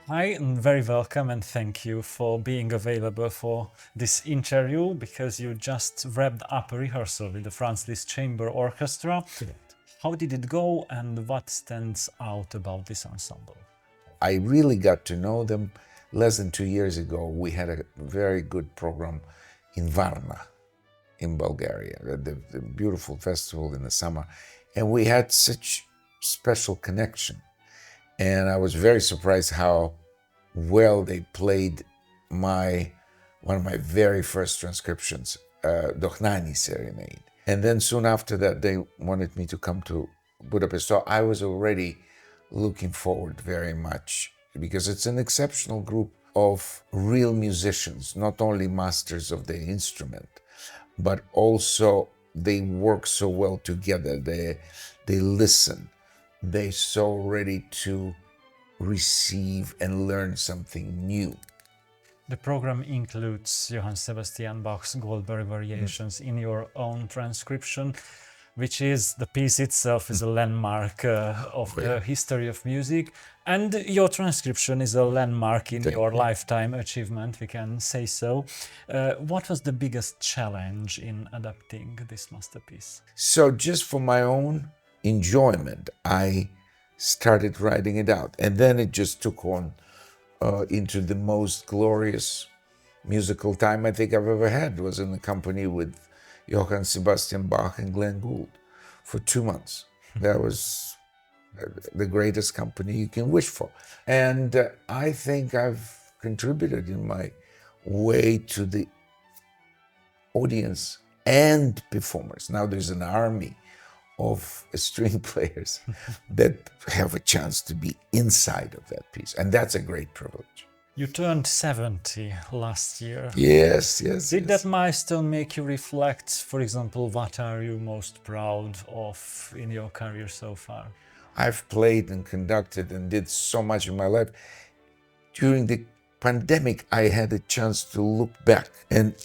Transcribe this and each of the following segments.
Hi, and very welcome, and thank you for being available for this interview because you just wrapped up a rehearsal with the Franz Liszt Chamber Orchestra. Correct. How did it go, and what stands out about this ensemble? I really got to know them less than 2 years ago. We had a very good program in Varna, in Bulgaria, the beautiful festival in the summer. And we had such special connection. And I was very surprised how well they played one of my very first transcriptions, Dohnani Serenade. And then soon after that, they wanted me to come to Budapest. So I was already looking forward very much because it's an exceptional group of real musicians, not only masters of the instrument, but also they work so well together. They listen. They're so ready to receive and learn something new. The program includes Johann Sebastian Bach's Goldberg Variations in your own transcription, which is the piece itself is a landmark of the history of music, and your transcription is a landmark in your lifetime achievement, we can say so. What was the biggest challenge in adapting this masterpiece? So just for my own enjoyment, I started writing it out, and then it just took on into the most glorious musical time I think I've ever had. Was in the company with Johann Sebastian Bach and Glenn Gould for 2 months. That was the greatest company you can wish for. And I think I've contributed in my way to the audience and performers. Now there's an army of string players that have a chance to be inside of that piece. And that's a great privilege. You turned 70 last year. Yes. Did that milestone make you reflect, for example, what are you most proud of in your career so far? I've played and conducted and did so much in my life. During the pandemic, I had a chance to look back, and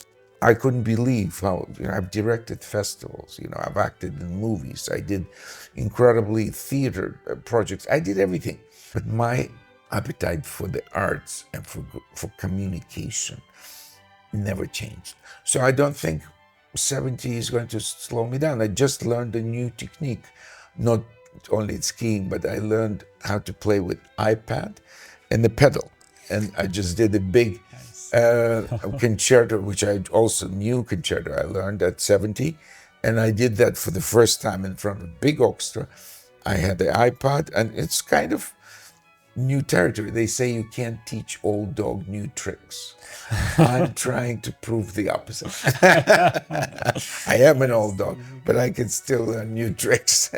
I couldn't believe how, I've directed festivals, I've acted in movies, I did incredibly theater projects, I did everything. But my appetite for the arts and for communication never changed. So I don't think 70 is going to slow me down. I just learned a new technique, not only skiing, but I learned how to play with iPad and the pedal. And I just did a big concerto, which I also knew concerto. I learned at 70, and I did that for the first time in front of a big orchestra. I had the iPod, and it's kind of new territory. They say you can't teach old dog new tricks. I'm trying to prove the opposite. I am an old dog, but I can still learn new tricks.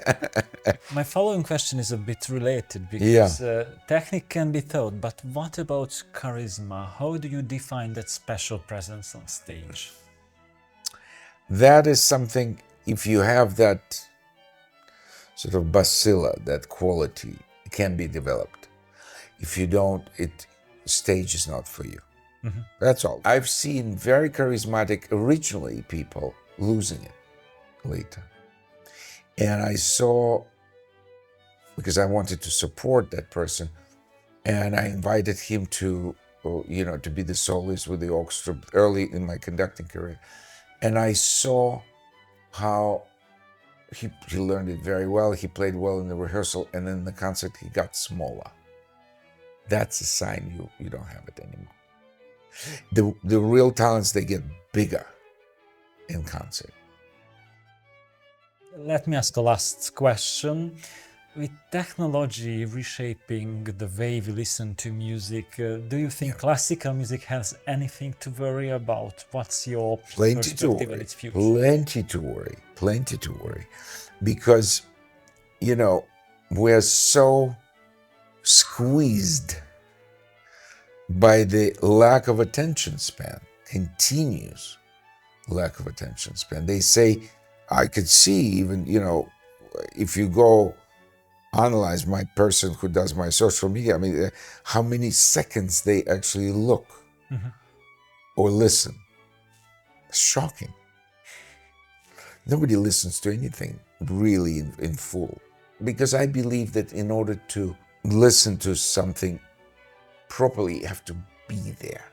My following question is a bit related because technique can be taught, but what about charisma? How do you define that special presence on stage? That is something, if you have that sort of bacilla, that quality, it can be developed. If you don't, stage is not for you. Mm-hmm. That's all. I've seen very charismatic, originally people losing it later. And I saw, because I wanted to support that person, and I invited him to be the soloist with the orchestra early in my conducting career. And I saw how he learned it very well. He played well in the rehearsal, and then in the concert he got smaller. That's a sign you don't have it anymore. The real talents, they get bigger in concert. Let me ask the last question. With technology reshaping the way we listen to music, do you think classical music has anything to worry about? What's your perspective on its future? Plenty to worry. Because, we're so squeezed by the lack of attention span, continuous lack of attention span. They say, I could see even, if you go analyze my person who does my social media, how many seconds they actually look or listen. It's shocking. Nobody listens to anything really in full. Because I believe that in order to listen to something properly, you have to be there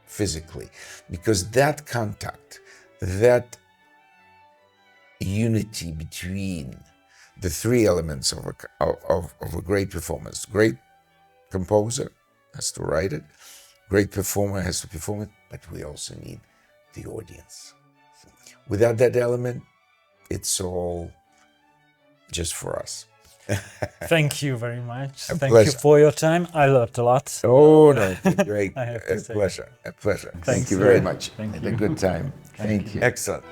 physically. Because that contact, that unity between the three elements of a great performance. Great composer has to write it, great performer has to perform it, but we also need the audience. Without that element, it's all just for us. Thank you very much. Thank pleasure. you for your time. I learned a lot. Oh, no, it's been great. I have to A say. pleasure, a pleasure. Thanks, Thank you very sir. much. Thank Had you. a good time. Thank you. Excellent.